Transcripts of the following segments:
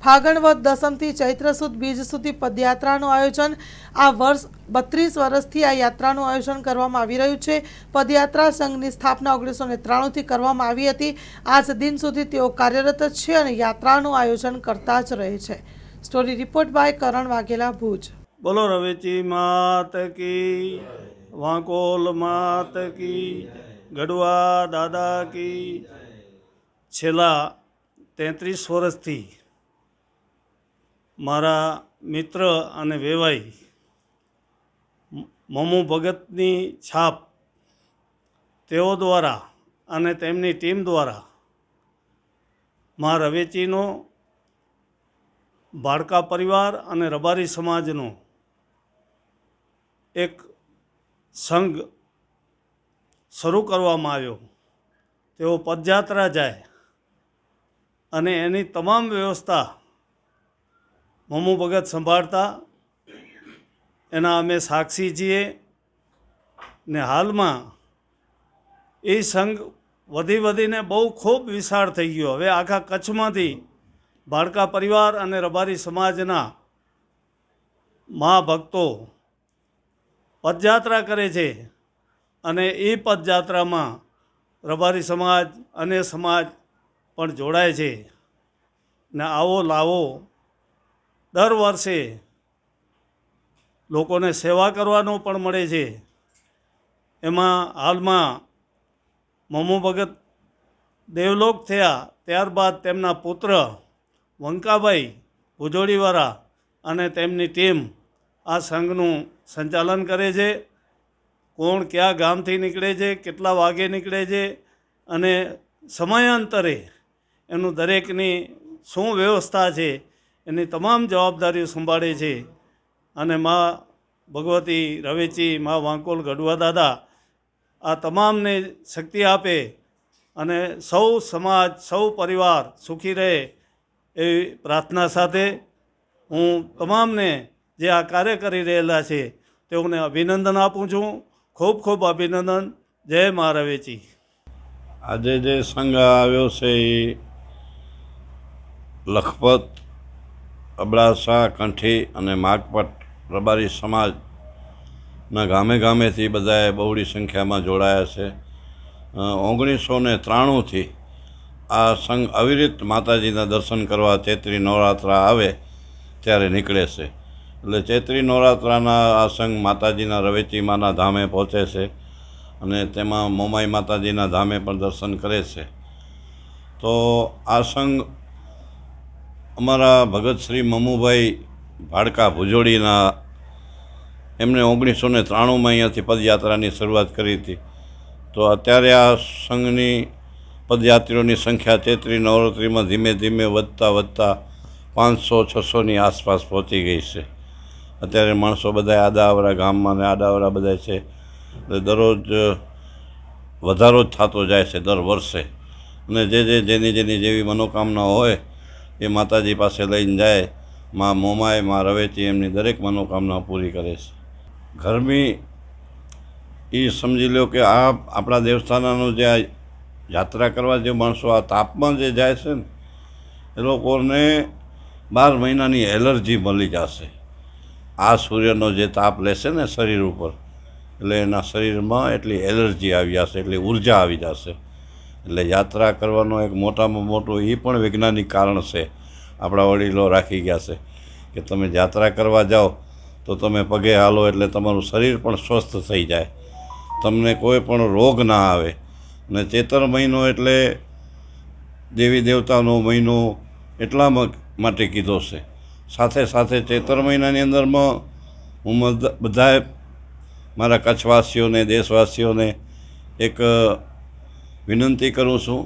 ફાગણ વદ દસમથી ચૈત્ર સુદ બીજ સુધી પદયાત્રાનું આયોજન આ વર્ષ 32 વર્ષથી આ યાત્રાનું આયોજન કરવામાં આવી રહ્યું છે। પદયાત્રા સંઘની સ્થાપના 1993થી કરવામાં આવી હતી। આજ દિન સુધી તેઓ કાર્યરત છે અને યાત્રાનું આયોજન કરતા જ રહે છે। સ્ટોરી રિપોર્ટ બાય કરણ વાઘેલા, ભુજ। બોલો રવેચી માત की, વાંકોલ માત की, ગઢવા દાદા की। છેલ્લા 33 વર્ષથી મારા મિત્ર અને વેવાઈ મમુ ભગતની છાપ તેઓ દ્વારા અને તેમની ટીમ દ્વારા મા રવેચીનો ભાડકા પરિવાર અને રબારી સમાજનો એક સંઘ શરૂ કરવામાં આવ્યો। તેઓ પદયાત્રા જાય અને એની તમામ વ્યવસ્થા મમુ ભગત સંભાળતા એના અમે સાક્ષી છીએ ને હાલમાં એ સંઘ વધીને બહુ ખૂબ વિશાળ થઈ ગયો। હવે આખા કચ્છમાંથી ભાડકા પરિવાર અને રબારી સમાજના મા ભક્તો પદયાત્રા કરે છે અને એ પદયાત્રામાં રબારી સમાજ અને સમાજ પણ જોડાય છે ને આવો લાવો દર વર્ષે લોકોને સેવા કરવાનો પણ મળે છે। એમાં હાલમાં મમુ ભગત દેવલોક થયા ત્યારબાદ તેમના પુત્ર વંકાભાઈ ભુજોડીવાળા અને તેમની ટીમ આ સંઘનું સંચાલન કરે છે। કોણ કયા ગામથી નીકળે છે, કેટલા વાગે નીકળે છે અને સમયાંતરે એનું દરેકની શું વ્યવસ્થા છે એની તમામ જવાબદારીઓ સંભાળે છે। અને મા ભગવતી રવેચી, મા વાંકોલ ગઢવા દાદા આ તમામને શક્તિ આપે અને સૌ સમાજ, સૌ પરિવાર સુખી રહે એવી પ્રાર્થના સાથે હું તમામને જે આ કાર્ય કરી રહેલા છે તેઓને અભિનંદન આપું છું। ખૂબ ખૂબ અભિનંદન। જય મા રવેચી। આજે જે સંઘ આવ્યો છે એ લખપત, અબડાસા, કંઠી અને માગપટ રબારી સમાજના ગામે ગામેથી બધાએ બહોળી સંખ્યામાં જોડાયા છે। 1993થી આ સંઘ અવિરત માતાજીના દર્શન કરવા ચૈત્રી નવરાત્રા આવે ત્યારે નીકળે છે। એટલે ચૈત્રી નવરાત્રાના આ સંઘ માતાજીના રવેચી માના ધામે પહોંચે છે અને તેમાં મોમાઈ માતાજીના ધામે પણ દર્શન કરે છે। તો આ સંઘ અમારા ભગત શ્રી મમુભાઈ ભાડકા ભુજોડીના એમણે 1993માં અહીંયાથી પદયાત્રાની શરૂઆત કરી હતી। તો અત્યારે આ સંઘની પદયાત્રીઓની સંખ્યા ચૈત્રી નવરાત્રિમાં ધીમે ધીમે વધતા 500-600ની આસપાસ પહોંચી ગઈ છે। અત્યારે માણસો બધા આડાઅવળા ગામમાં ને આડાઅવળા બધા છે એટલે દરરોજ વધારો જ થતો જાય છે દર વર્ષે। અને જેની જેવી મનોકામના હોય એ માતાજી પાસે લઈને જાય। મા મોમાય, મા રવેચી એમની દરેક મનોકામના પૂરી કરે છે। ગરમી એ સમજી લો કે આ આપણા દેવસ્થાનનું જે આ યાત્રા કરવા જે માણસો આ તાપમાં જે જાય છે ને એ લોકોને 12 મહિનાની એલર્જી મળી જશે। આ સૂર્યનો જે તાપ લેશે ને શરીર ઉપર એટલે એના શરીરમાં એટલી એલર્જી આવી જશે, એટલી ઉર્જા આવી જશે। એટલે યાત્રા કરવાનો એક મોટામાં મોટું એ પણ વૈજ્ઞાનિક કારણ છે આપણા વડીલો રાખી ગયા છે કે તમે યાત્રા કરવા જાઓ તો તમે પગે હાલો એટલે તમારું શરીર પણ સ્વસ્થ થઈ જાય, તમને કોઈ પણ રોગ ના આવે। અને ચૈત્ર મહિનો એટલે દેવી દેવતાનો મહિનો એટલા માટે કીધો છે। સાથે સાથે ચૈત્ર મહિનાની અંદરમાં હું બધાએ મારા કચ્છવાસીઓને, દેશવાસીઓને એક વિનંતી કરું છું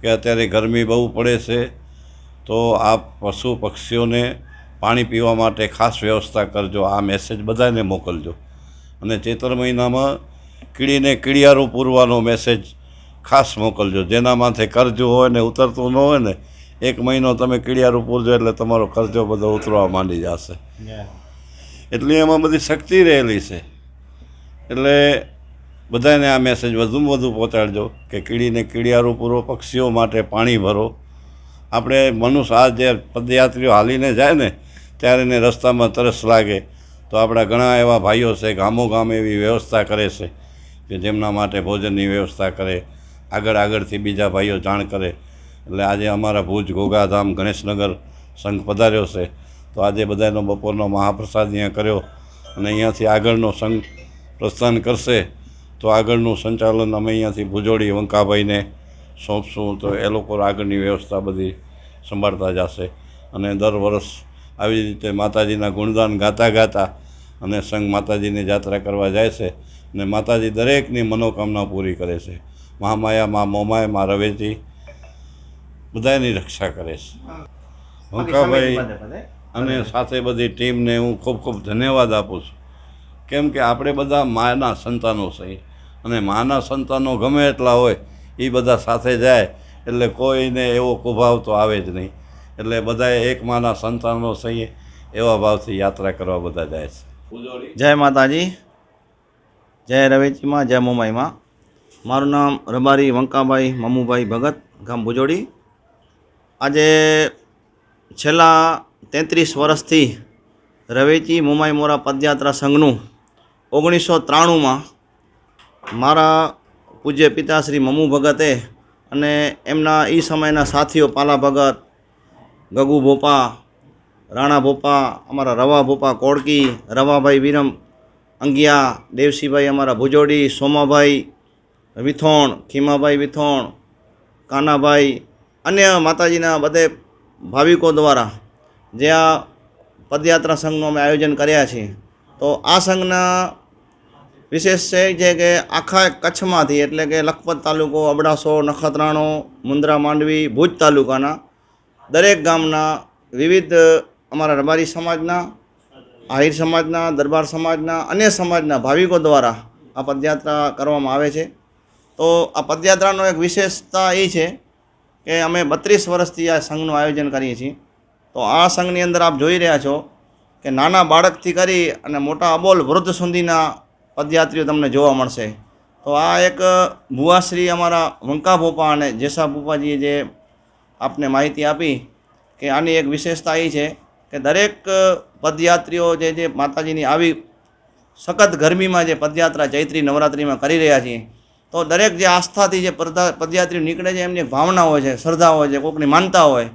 કે અત્યારે ગરમી બહુ પડે છે તો આપ પશુ પક્ષીઓને પાણી પીવા માટે ખાસ વ્યવસ્થા કરજો। આ મેસેજ બધાને મોકલજો। અને ચૈત્ર મહિનામાં કીડીને કીડિયારું પૂરવાનો મેસેજ ખાસ મોકલજો। જેના માથે કરજો હોય ને ઉતરતું ન હોય ને 1 મહિનો તમે કીડિયારું પૂરજો એટલે તમારો કરજો બધો ઉતરવા માંડી જશે। એટલે એમાં બધી શક્તિ રહેલી છે। એટલે બધાને આ મેસેજ વધુમાં વધુ પહોંચાડજો કે કીડીને કીડિયારું પૂરો, પક્ષીઓ માટે પાણી ભરો આપણે મનુષ્ય આ જે પદયાત્રીઓ હાલીને જાય ને ત્યારે એને રસ્તામાં તરસ લાગે તો આપણા ઘણા એવા ભાઈઓ છે ગામો ગામ એવી વ્યવસ્થા કરે છે કે જેમના માટે ભોજનની વ્યવસ્થા કરે, આગળથી બીજા ભાઈઓ જાણ કરે. એટલે આજે અમારા ભુજ ગોગાધામ ગણેશનગર સંઘ પધાર્યો છે, તો આજે બધાનો બપોરનો મહાપ્રસાદ અહીંયા કર્યો અને અહીંયાથી આગળનો સંઘ પ્રસ્થાન કરશે તો આગળનું સંચાલન અમે અહીંયાથી ભુજોડી વંકાભાઈને સોંપશું, તો એ લોકો આગળની વ્યવસ્થા બધી સંભાળતા જશે. અને દર વર્ષ આવી રીતે માતાજીના ગુણગાન ગાતા ગાતા અને સંઘ માતાજીની યાત્રા કરવા જાય છે અને માતાજી દરેકની મનોકામના પૂરી કરે છે. મહામાયા, મા મોમાય, મા રવેચી બધાની રક્ષા કરે છે. વંકાભાઈ અને સાથે બધી ટીમને હું ખૂબ ખૂબ ધન્યવાદ આપું છું, કેમ કે આપણે બધા માના સંતાનો છીએ અને માના સંતાનો ગમે એટલા હોય એ બધા સાથે જાય એટલે કોઈને એવો કુભાવ તો આવે જ નહીં. એટલે બધાએ એક માના સંતાનો છીએ એવા ભાવથી યાત્રા કરવા બધા જાય છે. જય માતાજી, જય રવેચીમાં, જય મોમાઈમાં. મારું નામ રબારી વંકાભાઈ મમુભાઈ ભગત, ગામ ભુજોડી. આજે છેલ્લા 33 વર્ષથી રવેચી મોમાઈ મોરા પદયાત્રા સંઘનું 1993માં મારા પૂજ્ય પિતા શ્રી મમુ ભગતે અને એમના એ સમયના સાથીઓ પાલા ભગત, ગગુ ભોપા, રાણા ભોપા, અમારા રવા ભોપા કોડકી, રવાભાઈ વિરમ અંગિયા, દેવસીભાઈ અમારા ભુજોડી, સોમાભાઈ વિથોણ, ખીમાભાઈ વિથોણ, કાનાભાઈ, અન્ય માતાજીના બધે ભાવિકો દ્વારા જે આ પદયાત્રા સંઘનું અમે આયોજન કર્યા છીએ. તો આ સંઘના વિશેષ છે કે આખા કચ્છમાંથી એટલે કે લખપત તાલુકો, અબડાસો, નખત્રાણો, મુન્દ્રા, માંડવી, ભુજ તાલુકાના દરેક ગામના વિવિધ અમારા રબારી સમાજના, આહિર સમાજના, દરબાર સમાજના, અન્ય સમાજના ભાવિકો દ્વારા આ પદયાત્રા કરવામાં આવે છે. તો આ પદયાત્રાનો એક વિશેષતા એ છે કે અમે 32 વર્ષથી આ સંઘનું આયોજન કરીએ છીએ. તો આ સંઘની અંદર આપ જોઈ રહ્યા છો કે નાના બાળકથી કરી અને મોટા અબોલ વૃદ્ધ સુધીના પદયાત્રીઓ તમને જોવા મળશે. તો આ એક ભુવાશ્રી અમારા વંકા ભોપા અને જેસા ભોપાજીએ જે આપને માહિતી આપી કે આની એક વિશેષતા એ છે કે દરેક પદયાત્રીઓ જે માતાજીની આવી સખત ગરમીમાં જે પદયાત્રા ચૈત્રી નવરાત્રિમાં કરી રહ્યા છીએ, તો દરેક જે આસ્થાથી જે પદયાત્રીઓ નીકળે છે એમની ભાવના હોય છે, શ્રદ્ધા હોય છે, કોઈકની માનતા હોય.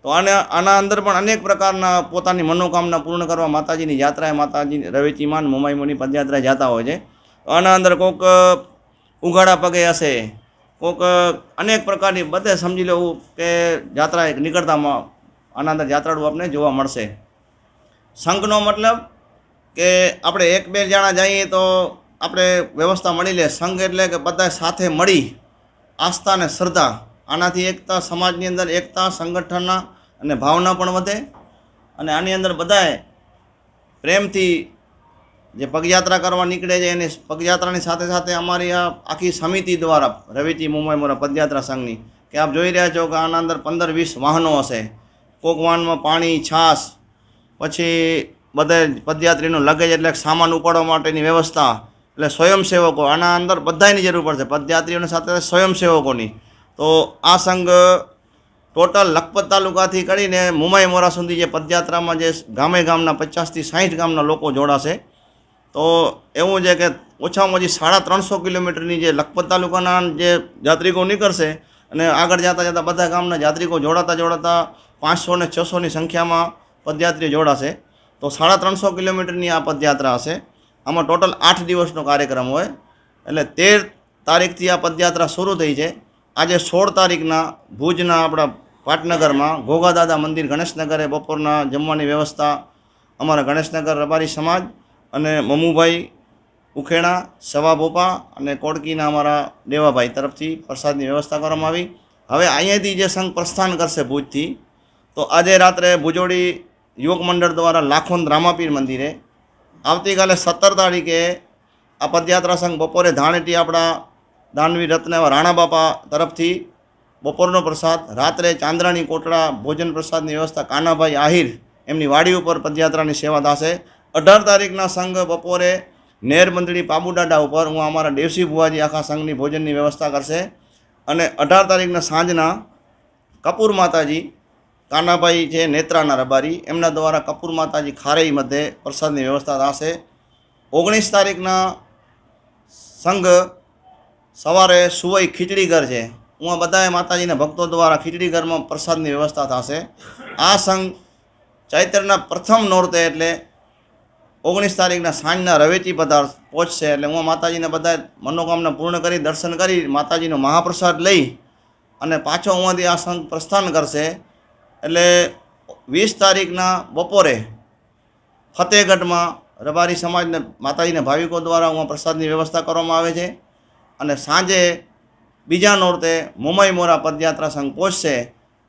તો આના અંદર પણ અનેક પ્રકારના પોતાની મનોકામના પૂર્ણ કરવા માતાજીની યાત્રાએ, માતાજી રવેચીમાન મોમાઈ મોની પદયાત્રાએ જતા હોય છે. તો આના અંદર કોઈક ઉઘાડા પગે હશે, કોઈક અનેક પ્રકારની બધે સમજી લેવું કે યાત્રા નીકળતામાં આના અંદર યાત્રાળુ આપણે જોવા મળશે. સંઘનો મતલબ કે આપણે 1-2 જણા જઈએ તો આપણે વ્યવસ્થા મળી લે. સંઘ એટલે કે બધા સાથે મળી આસ્થા અને શ્રદ્ધા, આનાથી એકતા, સમાજની અંદર એકતા, સંગઠનના અને ભાવના પણ વધે. અને આની અંદર બધાએ પ્રેમથી જે પગયાત્રા કરવા નીકળે છે એની પગયાત્રાની સાથે સાથે અમારી આ આખી સમિતિ દ્વારા રવેચી મોમાઈ મોરા પદયાત્રા સંઘની કે આપ જોઈ રહ્યા છો કે આના અંદર 15-20 વાહનો હશે. કોઈક વાહનમાં પાણી, છાશ, પછી બધે પદયાત્રીનું લગેજ એટલે સામાન ઉપાડવા માટેની વ્યવસ્થા, એટલે સ્વયંસેવકો, આના અંદર બધાની જરૂર પડશે, પદયાત્રીઓની સાથે સ્વયંસેવકોની. તો આ સંઘ ટોટલ લખપત તાલુકાથી કરીને મોમાઈ મોરા સુધી જે પદયાત્રામાં જે ગામે ગામના 50થી 60 ગામના લોકો જોડાશે. તો એવું છે કે ઓછામાં ઓછી 350 કિલોમીટરની જે લખપત તાલુકાના જે યાત્રિકો નીકળશે અને આગળ જતાં જતાં બધા ગામના યાત્રિકો જોડાતા 500 ને 600ની સંખ્યામાં પદયાત્રીઓ જોડાશે. તો 350 કિલોમીટરની આ પદયાત્રા હશે. આમાં ટોટલ 8 દિવસનો કાર્યક્રમ હોય. એટલે 13 તારીખથી આ પદયાત્રા શરૂ થઈ છે. આજે 16 તારીખના ભુજના આપણા પાટનગરમાં ઘોઘાદાદા મંદિર ગણેશનગરે બપોરના જમવાની વ્યવસ્થા અમારા ગણેશનગર રબારી સમાજ અને મમુભાઈ ઉખેણા, સવા ભોપા અને કોડકીના અમારા દેવાભાઈ તરફથી પ્રસાદની વ્યવસ્થા કરવામાં આવી. હવે અહીંયાથી જે સંઘ પ્રસ્થાન કરશે ભુજથી, તો આજે રાત્રે ભુજોડી યુવક મંડળ દ્વારા લાખોંદ રામાપીર મંદિરે, આવતીકાલે 17 તારીખે આ પદયાત્રા સંઘ બપોરે ધાણેટી આપણા દાનવીર રત્ન એવા રાણા બાપા તરફથી બપોરનો પ્રસાદ, રાત્રે ચાંદ્રાણી કોટડા ભોજન પ્રસાદની વ્યવસ્થા કાનાભાઈ આહિર એમની વાડી ઉપર પદયાત્રાની સેવા થશે. 18 તારીખના સંઘ બપોરે નેર મંદિરી પાબુડાડા ઉપર હું અમારા દેવસી ભુવાજી આખા સંઘની ભોજનની વ્યવસ્થા કરશે. અને 18 તારીખના સાંજના કપૂર માતાજી કાનાભાઈ છે નેત્રાના રબારી, એમના દ્વારા કપૂર માતાજી ખારેઈ મધ્યે પ્રસાદની વ્યવસ્થા થશે. 19 તારીખના સંઘ સવારે સુવઈ ખીચડી ઘર છે, હું બધાએ માતાજીના ભક્તો દ્વારા ખીચડી ઘરમાં પ્રસાદની વ્યવસ્થા થશે. આ સંઘ ચૈત્રના પ્રથમ નોરતે એટલે 19 તારીખના સાંજના રવેચી પહોંચશે. એટલે હું માતાજીને બધા મનોકામના પૂર્ણ કરી દર્શન કરી માતાજીનો મહાપ્રસાદ લઈ અને પાછો અહીંયાથી આ સંઘ પ્રસ્થાન કરશે. એટલે 20 તારીખના બપોરે ફતેહગઢમાં રબારી સમાજને માતાજીના ભાવિકો દ્વારા હું પ્રસાદની વ્યવસ્થા કરવામાં આવે છે. અને સાંજે બીજા નોરતે મુંબઈ મોરા પદયાત્રા સંઘ પહોંચશે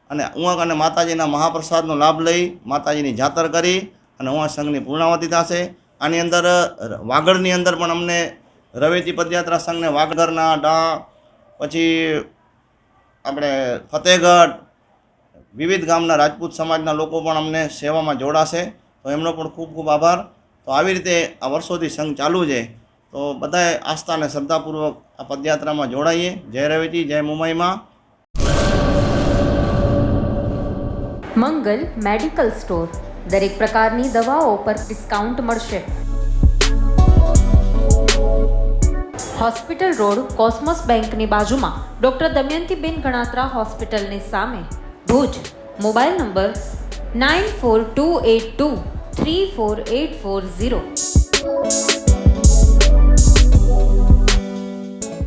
અને હું અને માતાજીના મહાપ્રસાદનો લાભ લઈ માતાજીની જાતર કરી અને હું સંઘની પૂર્ણાવતી થશે. આની અંદર વાગડની અંદર પણ અમને રવેચી પદયાત્રા સંઘને વાગડના ડા પછી આપણે ફતેહગઢ વિવિધ ગામના રાજપૂત સમાજના લોકો પણ અમને સેવામાં જોડાશે, તો એમનો પણ ખૂબ ખૂબ આભાર. તો આવી રીતે આ વર્ષોથી સંઘ ચાલુ છે, તો બધાએ આસ્થા અને શ્રદ્ધાપૂર્વક આ પદયાત્રામાં જોડાઈએ. જય રવેચી, જય મુંબઈમાં. મંગલ મેડિકલ સ્ટોર, દરેક પ્રકારની દવાઓ પર ડિસ્કાઉન્ટ મળશે. હોસ્પિટલ રોડ, કોસ્મોસ બેંકની બાજુમાં, ડૉક્ટર દમયંતીબેન ગણાત્રા હોસ્પિટલની સામે, ભુજ. Mobile number 9428234840.